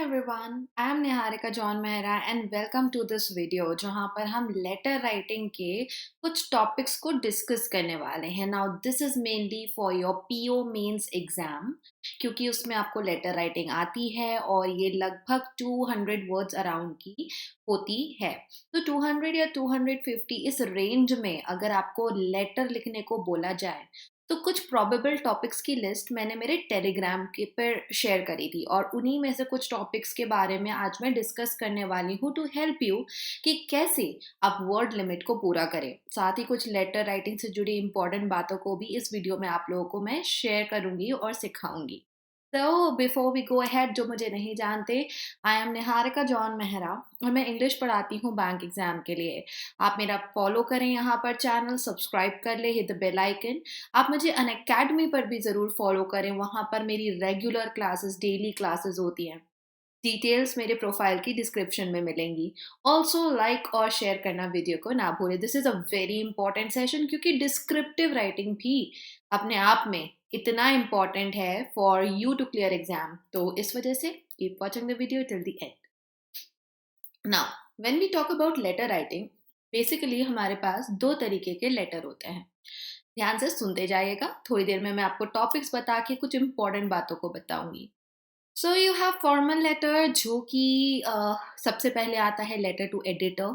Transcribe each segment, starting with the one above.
everyone, I am Niharika John Mehra and welcome to this video जहाँ पर हम letter writing के कुछ टॉपिक्स को डिस्कस करने वाले हैं. Now this is mainly for your PO mains exam क्योंकि उसमें आपको लेटर राइटिंग आती है और ये लगभग 200 वर्ड्स अराउंड की होती है. तो 200 या 250 इस रेंज में अगर आपको लेटर लिखने को बोला जाए तो कुछ प्रोबेबल टॉपिक्स की लिस्ट मैंने मेरे टेलीग्राम के पर शेयर करी थी और उन्हीं में से कुछ टॉपिक्स के बारे में आज मैं डिस्कस करने वाली हूँ टू हेल्प यू कि कैसे आप वर्ड लिमिट को पूरा करें. साथ ही कुछ लेटर राइटिंग से जुड़ी इंपॉर्टेंट बातों को भी इस वीडियो में आप लोगों को मैं शेयर करूंगी और सिखाऊंगी. तो बिफोर वी गो अहेड, जो मुझे नहीं जानते, I am Niharika John Mehra और मैं इंग्लिश पढ़ाती हूँ बैंक एग्जाम के लिए. आप मेरा फॉलो करें यहाँ पर, चैनल सब्सक्राइब कर ले, हिट द बेल आइकन. आप मुझे अनअकैडमी पर भी ज़रूर फॉलो करें, वहाँ पर मेरी रेगुलर क्लासेस, डेली क्लासेस होती हैं. डिटेल्स मेरे प्रोफाइल की डिस्क्रिप्शन में मिलेंगी. ऑल्सो लाइक और शेयर करना वीडियो को ना भूलें. This is a very important session क्योंकि डिस्क्रिप्टिव राइटिंग भी अपने आप में इतना इम्पॉर्टेंट है for you to clear exam. तो इस वजह से keep watching the video till the end. Now when we talk about letter writing, basically हमारे पास दो तरीके के लेटर होते हैं. ध्यान से सुनते जाइएगा, थोड़ी देर में मैं आपको टॉपिक्स बता के कुछ इंपॉर्टेंट बातों को बताऊंगी. So you have formal letter जो कि सबसे पहले आता है लेटर टू एडिटर.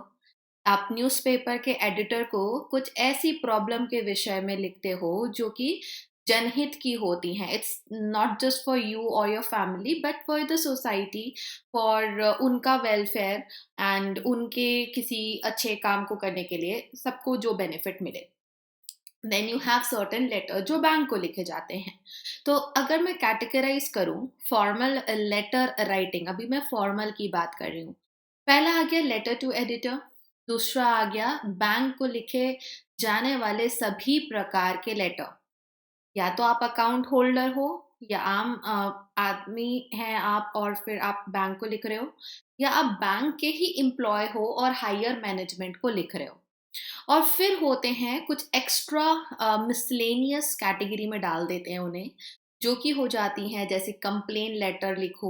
आप न्यूज़पेपर के एडिटर को कुछ ऐसी प्रॉब्लम के विषय में लिखते हो जो कि जनहित की होती हैं. It's not just for you और your family but for the society, for उनका वेलफेयर एंड उनके किसी अच्छे काम को करने के लिए सबको जो बेनिफिट मिले. Then you have certain letter जो बैंक को लिखे जाते हैं. तो अगर मैं कैटेगराइज करूं फॉर्मल लेटर राइटिंग, अभी मैं फॉर्मल की बात कर रही हूँ. पहला आ गया लेटर टू एडिटर, दूसरा आ गया बैंक को लिखे जाने वाले सभी प्रकार के लेटर. या तो आप अकाउंट होल्डर हो या आम आदमी हैं आप और फिर आप बैंक को लिख रहे हो, या आप बैंक के ही एम्प्लॉय हो और हायर मैनेजमेंट को लिख रहे हो. और फिर होते हैं कुछ एक्स्ट्रा मिसलेनियस कैटेगरी में डाल देते हैं उन्हें, जो कि हो जाती हैं जैसे कंप्लेन लेटर लिखो.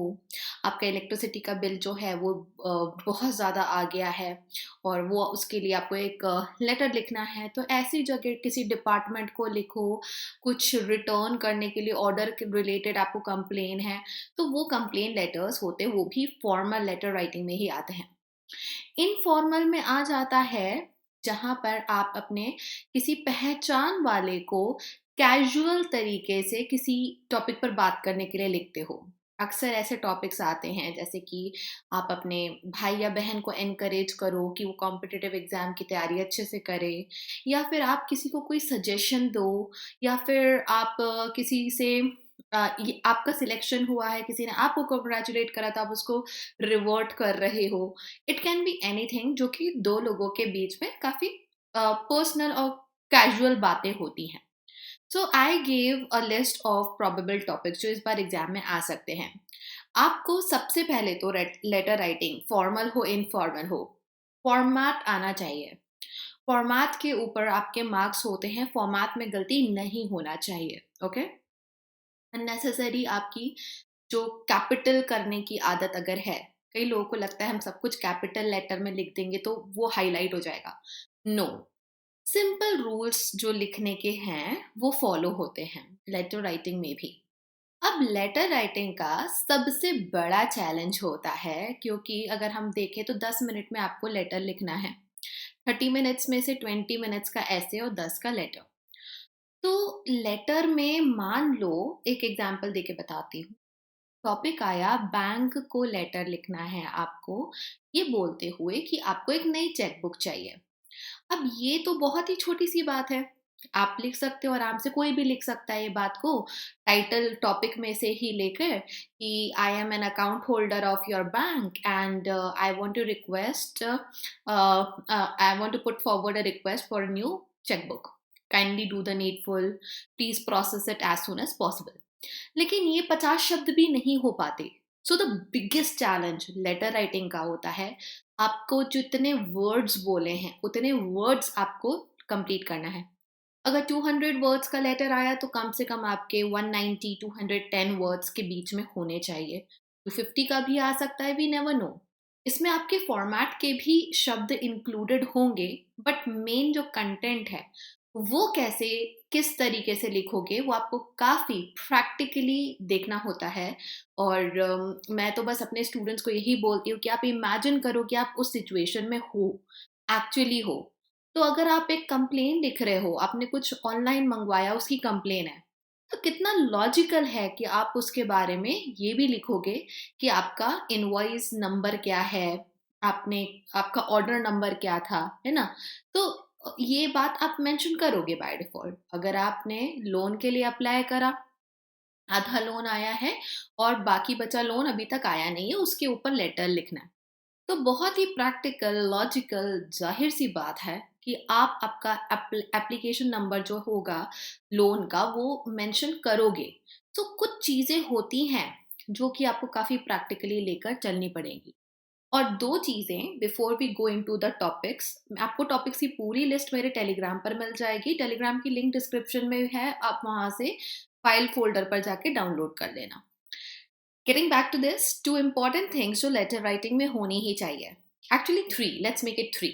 आपका इलेक्ट्रिसिटी का बिल जो है वो बहुत ज़्यादा आ गया है और वो उसके लिए आपको एक लेटर लिखना है, तो ऐसी जगह किसी डिपार्टमेंट को लिखो. कुछ रिटर्न करने के लिए ऑर्डर के रिलेटेड आपको कंप्लेन है, तो वो कंप्लेन लेटर्स होते हैं, वो भी फॉर्मल लेटर राइटिंग में ही आते हैं. इनफॉर्मल में आ जाता है जहां पर आप अपने किसी पहचान वाले को कैजुअल तरीके से किसी टॉपिक पर बात करने के लिए लिखते हो. अक्सर ऐसे टॉपिक्स आते हैं जैसे कि आप अपने भाई या बहन को एनकरेज करो कि वो कॉम्पिटिटिव एग्जाम की तैयारी अच्छे से करे, या फिर आप किसी को कोई सजेशन दो, या फिर आप किसी से आपका सिलेक्शन हुआ है, किसी ने आपको कॉन्ग्रेचुलेट करा तो आप उसको रिवर्ट कर रहे हो. इट कैन बी एनीथिंग जो कि दो लोगों के बीच में काफी पर्सनल और कैजुअल बातें होती हैं. So I gave a list of probable topics जो इस बार एग्जाम में आ सकते हैं. आपको सबसे पहले तो लेटर राइटिंग फॉर्मल हो इनफॉर्मल हो, फॉर्मेट आना चाहिए. फॉर्मेट के ऊपर आपके मार्क्स होते हैं, फॉर्मेट में गलती नहीं होना चाहिए. ओके, अननेसेसरी आपकी जो कैपिटल करने की आदत अगर है, कई लोगों को लगता है हम सब कुछ कैपिटल लेटर में लिख देंगे तो वो हाईलाइट हो जाएगा. नो, सिंपल रूल्स जो लिखने के हैं वो फॉलो होते हैं लेटर राइटिंग में भी. अब लेटर राइटिंग का सबसे बड़ा चैलेंज होता है क्योंकि अगर हम देखें तो 10 मिनट में आपको लेटर लिखना है. 30 मिनट्स में से 20 मिनट्स का ऐसे और 10 का लेटर. तो लेटर में मान लो, एक एग्जांपल देके बताती हूँ. टॉपिक आया बैंक को लेटर लिखना है आपको, ये बोलते हुए कि आपको एक नई चेकबुक चाहिए. अब ये तो बहुत ही छोटी सी बात है, आप लिख सकते हो आराम से, कोई भी लिख सकता है ये बात को टाइटल टॉपिक में से ही लेकर कि I am an account holder of your bank and I want to request, I want to put forward a request for new chequebook. Kindly do the needful, please process it as soon as possible. लेकिन ये 50 शब्द भी नहीं हो पाते. So the biggest challenge letter writing का होता है, आपको जितने वर्ड्स बोले हैं उतने वर्ड्स आपको कंप्लीट करना है. अगर 200 वर्ड्स का लेटर आया तो कम से कम आपके 190 210 वर्ड्स के बीच में होने चाहिए. 250 का भी आ सकता है, वी नेवर नो। इसमें आपके फॉर्मेट के भी शब्द इंक्लूडेड होंगे, बट मेन जो कंटेंट है वो कैसे, किस तरीके से लिखोगे, वो आपको काफ़ी प्रैक्टिकली देखना होता है। और मैं तो बस अपने स्टूडेंट्स को यही बोलती हूँ कि आप इमेजिन करो कि आप उस सिचुएशन में हो, एक्चुअली हो। तो अगर आप एक कंप्लेन लिख रहे हो, आपने कुछ ऑनलाइन मंगवाया, उसकी कंप्लेन है, तो कितना लॉजिकल है कि आप उसके बारे में ये भी लिखोगे कि आपका इनवॉइस नंबर क्या है, आपने आपका ऑर्डर नंबर क्या था, है ना? तो ये बात आप मेंशन करोगे बाय डिफॉल्ट। अगर आपने लोन के लिए अप्लाई करा, आधा लोन आया है और बाकी बचा लोन अभी तक आया नहीं है, उसके ऊपर लेटर लिखना है। तो बहुत ही प्रैक्टिकल, लॉजिकल, ज़ाहिर सी बात है कि आप आपका एप्लीकेशन नंबर जो होगा लोन का वो मेंशन करोगे। तो कुछ चीज़ें होती हैं जो कि आपको काफ़ी प्रैक्टिकली लेकर चलनी पड़ेंगी। और 2 चीज़ें before we go into the topics, आपको टॉपिक्स की पूरी लिस्ट मेरे टेलीग्राम पर मिल जाएगी। टेलीग्राम की लिंक डिस्क्रिप्शन में है, आप वहाँ से फाइल फ़ोल्डर पर जाके डाउनलोड कर लेना। Getting back to this, 2 important things जो लेटर राइटिंग में होनी ही चाहिए। Actually 3, let's make it 3।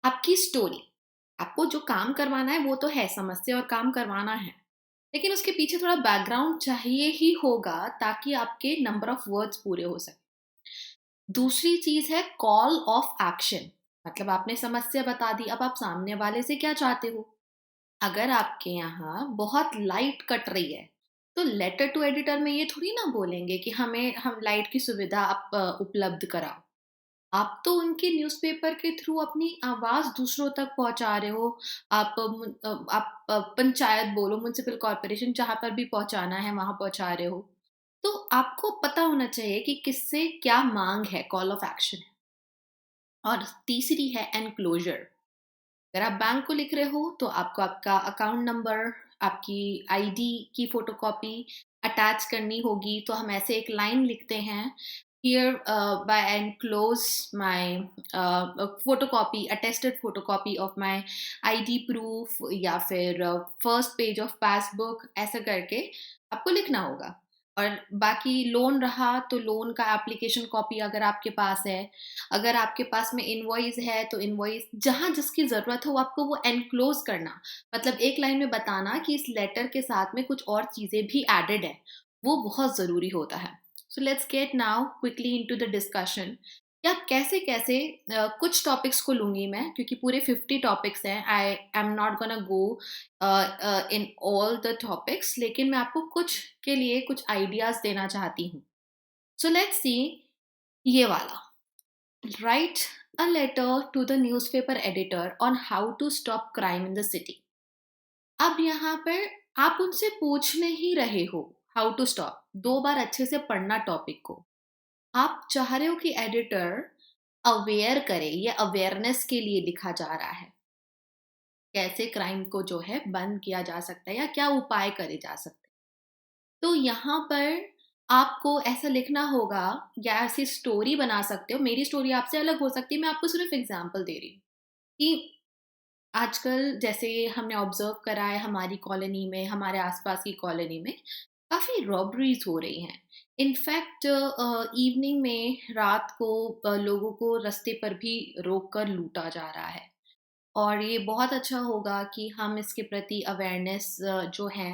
आपकी स्टोरी। आपको जो काम करवाना है वो तो है, समस्या और काम करवाना है। लेकिन उसके पीछे थोड़ा बैकग्राउंड चाहिए ही होगा ताकि आपके नंबर ऑफ वर्ड्स पूरे हो सकें। दूसरी चीज़ है कॉल ऑफ एक्शन। मतलब आपने समस्या बता दी, अब आप सामने वाले से क्या चाहते हो? अगर आपके यहाँ बहुत लाइट कट रही है, तो लेटर टू एडिटर में ये थोड़ी ना बोलेंगे कि हमें हम लाइट की सुविधा आप उपलब्ध कराओ। आप तो उनके न्यूज़पेपर के थ्रू अपनी आवाज़ दूसरों तक पहुँचा रहे हो। आप पंचायत बोलो, म्युनिसिपल कॉर्पोरेशन, जहाँ पर भी पहुँचाना है वहाँ पहुँचा रहे हो। तो आपको पता होना चाहिए कि किससे क्या माँग है, कॉल ऑफ एक्शन है। और तीसरी है एनक्लोजर। अगर आप बैंक को लिख रहे हो तो आपको आपका अकाउंट नंबर, आपकी आईडी की फोटोकॉपी अटैच करनी होगी। तो हम ऐसे एक लाइन लिखते हैं, here bye enclose my photocopy, attested photocopy of my ID proof, या फिर फर्स्ट पेज ऑफ पासबुक, ऐसा करके आपको लिखना होगा। और बाकी लोन रहा तो लोन का एप्लीकेशन कॉपी अगर आपके पास है, अगर आपके पास में इनवॉइस है तो इनवॉइस, जहाँ जिसकी ज़रूरत हो आपको वो एनक्लोज करना। मतलब एक लाइन में बताना कि इस लेटर के साथ में कुछ और चीज़ें भी एडेड है, वो बहुत ज़रूरी होता है। So let's get now quickly into the discussion कि आप कैसे कैसे कुछ टॉपिक्स को लूंगी मैं, क्योंकि पूरे 50 टॉपिक्स हैं। I am not gonna go in all the topics, लेकिन मैं आपको कुछ के लिए कुछ आइडियाज देना चाहती हूँ। सो लेट्स सी, ये वाला, write a letter to the newspaper editor on how to stop crime in the city। अब यहाँ पर आप उनसे पूछने ही रहे हो हाउ टू स्टॉप। 2 बार अच्छे से पढ़ना टॉपिक को। आप चाह रहे हो कि एडिटर अवेयर करे, ये अवेयरनेस के लिए लिखा जा रहा है, कैसे क्राइम को जो है बंद किया जा सकता है या क्या उपाय करे जा सकते हैं। तो यहाँ पर आपको ऐसा लिखना होगा या ऐसी स्टोरी बना सकते हो। मेरी स्टोरी आपसे अलग हो सकती है, मैं आपको सिर्फ एग्जांपल दे रही हूँ कि आजकल जैसे हमने ऑब्जर्व करा है हमारी कॉलोनी में, हमारे आसपास की कॉलोनी में काफ़ी रॉबरीज हो रही हैं। इनफैक्ट इवनिंग में रात को लोगों को रास्ते पर भी रोक कर लूटा जा रहा है। और ये बहुत अच्छा होगा कि हम इसके प्रति अवेयरनेस जो है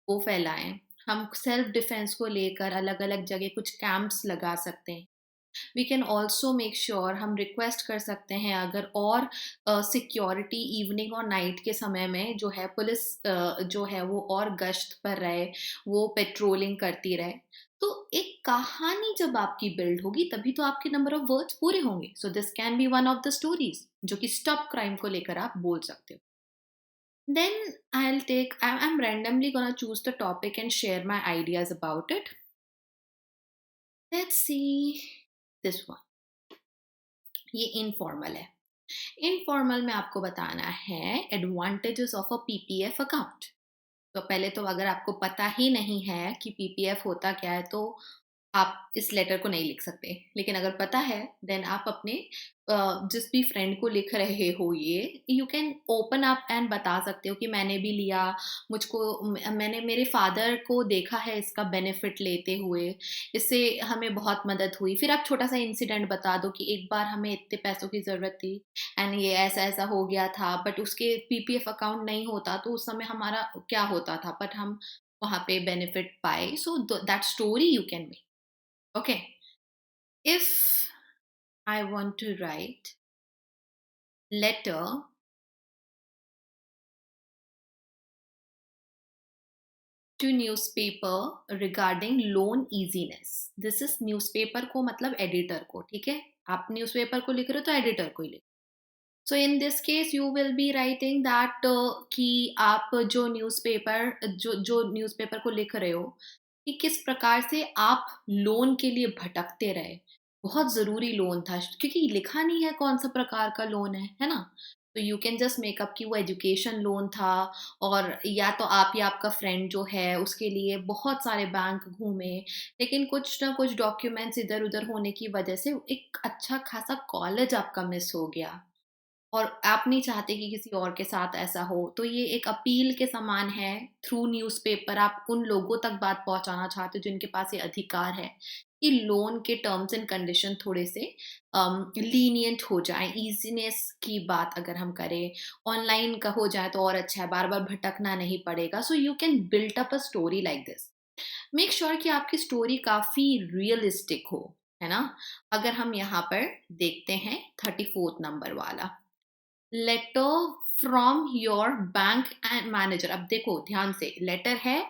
वो फैलाएं। हम सेल्फ डिफेंस को लेकर अलग अलग जगह कुछ कैंप्स लगा सकते हैं। We can also make sure, हम रिक्वेस्ट कर सकते हैं अगर और सिक्योरिटी इवनिंग और नाइट के समय में जो है पुलिस जो है वो और गश्त पर रहे, वो पेट्रोलिंग करती रहे। तो एक कहानी जब आपकी बिल्ड होगी तभी तो आपके नंबर ऑफ वर्ड्स पूरे होंगे। So this can be one of the stories जो कि स्टॉप क्राइम को लेकर आप बोल सकते हो। Then I'm randomly gonna choose the topic and share my ideas about it. Let's see this one. ये इनफॉर्मल है। इनफॉर्मल में आपको बताना है advantages of a PPF account. तो पहले तो अगर आपको पता ही नहीं है कि पीपीएफ होता क्या है, तो आप इस लेटर को नहीं लिख सकते। लेकिन अगर पता है, देन आप अपने जिस भी फ्रेंड को लिख रहे हो ये, you can open up and बता सकते हो कि मैंने भी लिया, मैंने मेरे फादर को देखा है इसका बेनिफिट लेते हुए, इससे हमें बहुत मदद हुई। फिर आप छोटा सा इंसिडेंट बता दो कि एक बार हमें इतने पैसों की ज़रूरत थी एंड ये ऐसा-ऐसा हो गया था, बट उसके पीपीएफ अकाउंट नहीं होता तो उस समय हमारा क्या होता था, बट हम वहाँ पे बेनिफिट पाए। So that story you can make. Okay, if I want to write letter to newspaper regarding loan easiness, this is newspaper को मतलब editor को, ठीक है? आप newspaper को लिख रहे हो तो editor को ही लिखो। So in this case you will be writing that कि आप जो न्यूज़पेपर को लिख रहे हो कि किस प्रकार से आप लोन के लिए भटकते रहे। बहुत ज़रूरी लोन था क्योंकि लिखा नहीं है कौन सा प्रकार का लोन है ना? तो यू कैन जस्ट मेकअप कि वो एजुकेशन लोन था, और या तो आप या आपका फ्रेंड जो है उसके लिए बहुत सारे बैंक घूमे, लेकिन कुछ ना कुछ डॉक्यूमेंट्स इधर-उधर होने की वजह से एक अच्छा खासा कॉलेज आपका मिस हो गया। और आप नहीं चाहते कि किसी और के साथ ऐसा हो, तो ये एक अपील के समान है। थ्रू न्यूज़पेपर आप उन लोगों तक बात पहुँचाना चाहते हो जिनके पास ये अधिकार है कि लोन के टर्म्स एंड कंडीशन थोड़े से लीनिएंट हो जाएँ। ईज़ीनेस की बात अगर हम करें, ऑनलाइन का हो जाए तो और अच्छा है, बार-बार भटकना नहीं पड़ेगा। So you can build up a story like this. Make sure कि आपकी स्टोरी काफ़ी रियलिस्टिक हो, है ना? अगर हम यहाँ पर देखते हैं 34th नंबर वाला। Letter from your bank and manager. अब देखो ध्यान से, लेटर है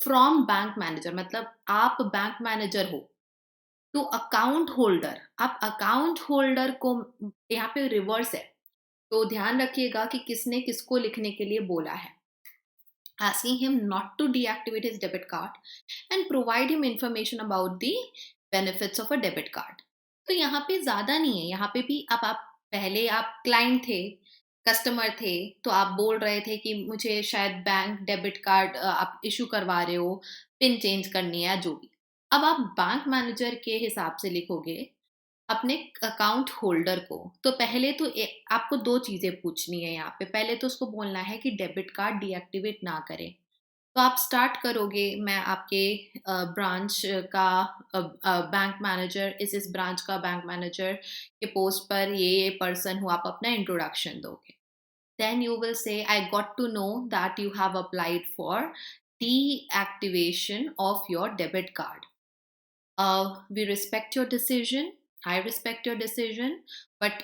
फ्रॉम बैंक मैनेजर, मतलब आप बैंक मैनेजर हो टू अकाउंट होल्डर। आप अकाउंट होल्डर को, यहाँ पे रिवर्स है, तो ध्यान रखिएगा कि किसने किसको लिखने के लिए बोला है। asking him not to deactivate his debit card and provide him information about the benefits of a debit card। तो यहाँ पे ज़्यादा नहीं है, यहाँ पे भी आप पहले आप क्लाइंट थे, कस्टमर थे, तो आप बोल रहे थे कि मुझे शायद बैंक डेबिट कार्ड आप इशू करवा रहे हो, पिन चेंज करनी है या जो भी। अब आप बैंक मैनेजर के हिसाब से लिखोगे अपने अकाउंट होल्डर को, तो पहले तो आपको दो चीज़ें पूछनी है यहाँ पे। पहले तो उसको बोलना है कि डेबिट कार्ड डीएक्टिवेट ना करें। तो आप स्टार्ट करोगे, मैं आपके ब्रांच का बैंक मैनेजर, इस ब्रांच का बैंक मैनेजर के पोस्ट पर ये पर्सन हूँ, आप अपना इंट्रोडक्शन दोगे। Then you will say I got to know that you have applied for deactivation of your debit card. We respect your decision. I respect your decision, but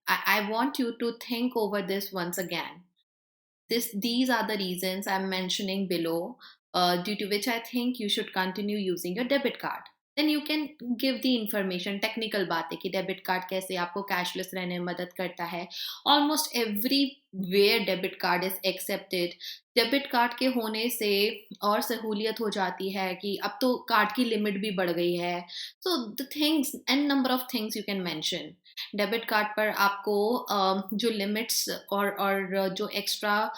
I want you to think over this once again. These are the reasons I'm mentioning below, due to which I think you should continue using your debit card. Then you can give the information, technical बात है कि debit card कैसे आपको cashless रहने में मदद करता है। Almost everywhere debit card is accepted. Debit card के होने से और सहूलियत हो जाती है कि अब तो कार्ड की लिमिट भी बढ़ गई है। So the things and number of things you can mention. Debit card पर आपको जो लिमिट्स और जो एक्स्ट्रा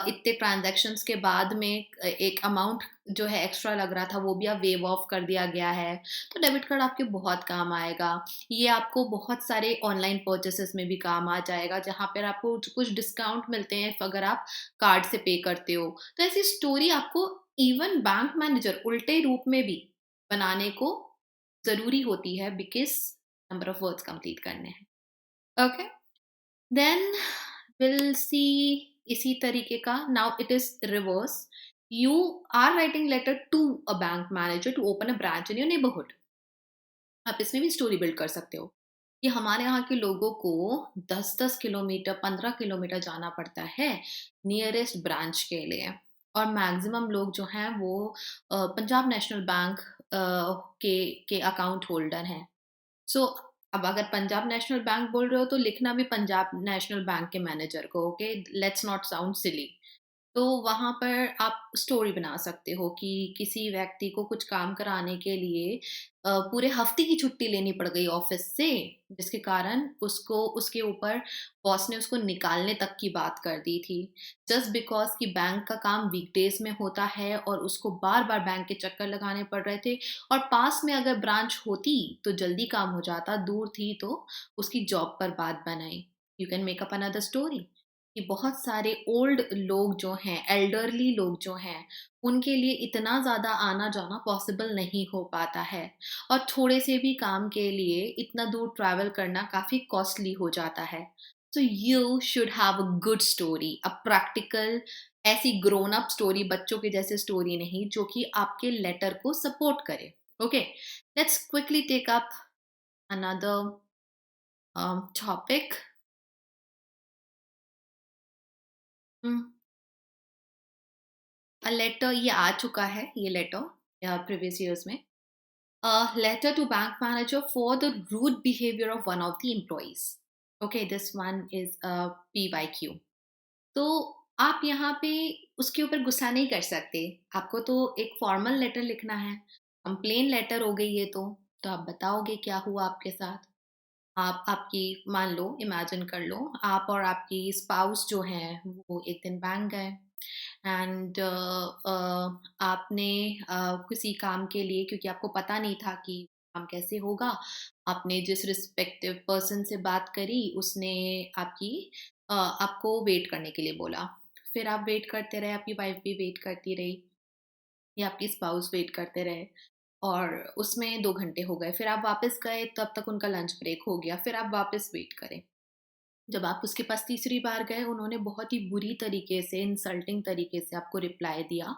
इतने ट्रांजैक्शंस के बाद में एक अमाउंट जो है एक्स्ट्रा लग रहा था, वो भी अब वेव ऑफ कर दिया गया है। तो डेबिट कार्ड आपके बहुत काम आएगा। ये आपको बहुत सारे ऑनलाइन परचेसेस में भी काम आ जाएगा, जहाँ पर आपको कुछ डिस्काउंट मिलते हैं अगर आप कार्ड से पे करते हो। तो ऐसी स्टोरी आपको इवन बैंक मैनेजर उल्टे रूप में भी बनाने को ज़रूरी होती है, because number of words complete करने हैं। ओके? देन विल सी इसी तरीके का, now it is reverse. You are writing letter to a bank manager to open a branch in your neighbourhood. आप इसमें भी स्टोरी बिल्ड कर सकते हो कि हमारे यहाँ के लोगों को 10-10 किलोमीटर 15 किलोमीटर जाना पड़ता है नियरेस्ट ब्रांच के लिए, और मैक्सिमम लोग जो हैं वो पंजाब नेशनल बैंक के अकाउंट होल्डर हैं। सो अब अगर पंजाब नेशनल बैंक बोल रहे हो तो लिखना भी पंजाब नेशनल बैंक के मैनेजर को। ओके, लेट्स नॉट साउंड सिली। तो वहाँ पर आप स्टोरी बना सकते हो कि किसी व्यक्ति को कुछ काम कराने के लिए पूरे हफ्ते की छुट्टी लेनी पड़ गई ऑफिस से, जिसके कारण उसको उसके ऊपर बॉस ने उसको निकालने तक की बात कर दी थी। जस्ट बिकॉज कि बैंक का काम वीकडेज में होता है और उसको बार बार बैंक के चक्कर लगाने पड़ रहे थे, और पास में अगर ब्रांच होती तो जल्दी काम हो जाता, दूर थी तो उसकी जॉब पर बात बनाई। You can make up another story कि बहुत सारे ओल्ड लोग जो हैं, एल्डरली लोग जो हैं, उनके लिए इतना ज़्यादा आना-जाना पॉसिबल नहीं हो पाता है, और थोड़े से भी काम के लिए इतना दूर ट्रैवल करना काफ़ी कॉस्टली हो जाता है। So you should have a good story, a practical, ऐसी ग्रोन अप स्टोरी, बच्चों के जैसे स्टोरी नहीं, जो कि आपके लेटर को सपोर्ट करे। Okay, let's quickly take up another topic. Letter ये आ चुका है, ये लेटर प्रीवियस ईयर्स में। Letter to bank manager for the rude behaviour of one of the employees. Okay, this one is PYQ। तो आप यहाँ पे उसके ऊपर गुस्सा नहीं कर सकते। आपको तो एक फॉर्मल लेटर लिखना है, कंप्लेन लेटर हो गई ये तो आप बताओगे क्या हुआ आपके साथ। आप आपकी मान लो, इमेजिन कर लो, आप और आपकी स्पाउस जो हैं वो एक दिन बैंक गए, एंड आपने किसी काम के लिए, क्योंकि आपको पता नहीं था कि काम कैसे होगा, आपने जिस रिस्पेक्टिव पर्सन से बात करी उसने आपको वेट करने के लिए बोला। फिर आप वेट करते रहे, आपकी वाइफ भी वेट करती रही, या आपकी स्पाउस वेट करते रहे, और उसमें 2 घंटे हो गए। फिर आप वापस गए, तब तक उनका लंच ब्रेक हो गया, फिर आप वापस वेट करें। जब आप उसके पास तीसरी बार गए, उन्होंने बहुत ही बुरी तरीके से, इंसल्टिंग तरीके से आपको रिप्लाई दिया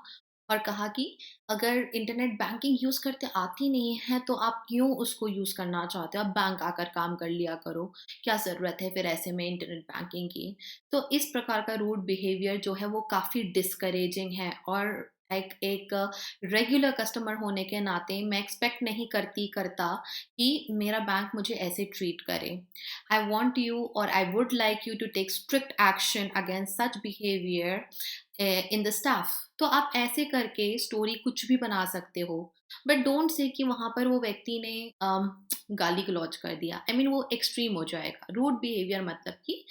और कहा कि अगर इंटरनेट बैंकिंग यूज़ करते आती नहीं है तो आप क्यों उसको यूज़ करना चाहते हो, आप बैंक आकर काम कर लिया करो, क्या ज़रूरत है फिर ऐसे में इंटरनेट बैंकिंग की। तो इस प्रकार का रूड बिहेवियर जो है वो काफ़ी डिस्करेजिंग है, और एक रेगुलर कस्टमर होने के नाते मैं एक्सपेक्ट नहीं करता कि मेरा बैंक मुझे ऐसे ट्रीट करे। I want you, or I would like you to take strict action against such behavior in the staff। तो आप ऐसे करके स्टोरी कुछ भी बना सकते हो, बट डोंट से कि वहां पर वो व्यक्ति ने गाली गलौज कर दिया। आई मीन वो एक्सट्रीम हो जाएगा। रूड बिहेवियर मतलब कि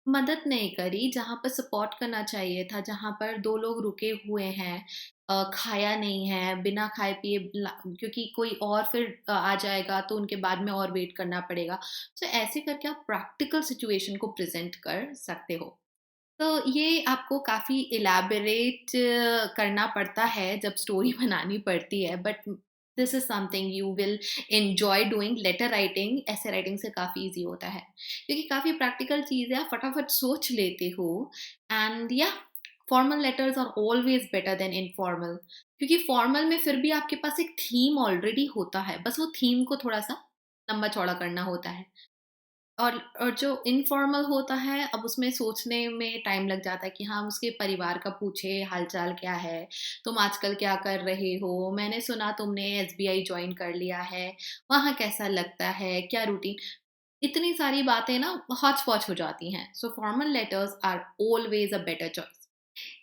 मदद नहीं करी जहाँ पर सपोर्ट करना चाहिए था, जहाँ पर दो लोग रुके हुए हैं, खाया नहीं है, बिना खाए पिए क्योंकि कोई और फिर आ जाएगा तो उनके बाद में और वेट करना पड़ेगा। तो ऐसे करके आप प्रैक्टिकल सिचुएशन को प्रेजेंट कर सकते हो। तो ये आपको काफ़ी इलैबोरेट करना पड़ता है जब स्टोरी बनानी पड़ती है, but this is something you will enjoy doing. Letter writing essay writing से काफ़ी ईज़ी होता है, क्योंकि काफ़ी प्रैक्टिकल चीज़ है, आप फटाफट सोच लेते हो। एंड या formal letters are always better than informal, क्योंकि फॉर्मल में फिर भी आपके पास एक थीम ऑलरेडी होता है, बस वो थीम को थोड़ा-सा लंबा-चौड़ा करना होता है। और जो इनफॉर्मल होता है, अब उसमें सोचने में टाइम लग जाता है कि हाँ, उसके परिवार का पूछे हालचाल क्या है, तुम आजकल क्या कर रहे हो, मैंने सुना तुमने SBI जॉइन कर लिया है, वहाँ कैसा लगता है, क्या रूटीन। इतनी सारी बातें ना हौच पौच हो जाती हैं। So formal letters are always a better choice.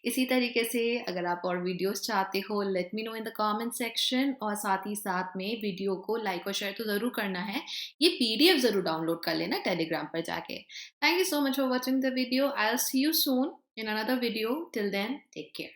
इसी तरीके से अगर आप और वीडियोस चाहते हो, let me know in the comment section, और साथ ही साथ में वीडियो को लाइक और शेयर तो ज़रूर करना है। ये PDF ज़रूर डाउनलोड कर लेना टेलीग्राम पर जाके। Thank you so much for watching the video. I will see you soon in another video. Till then take care.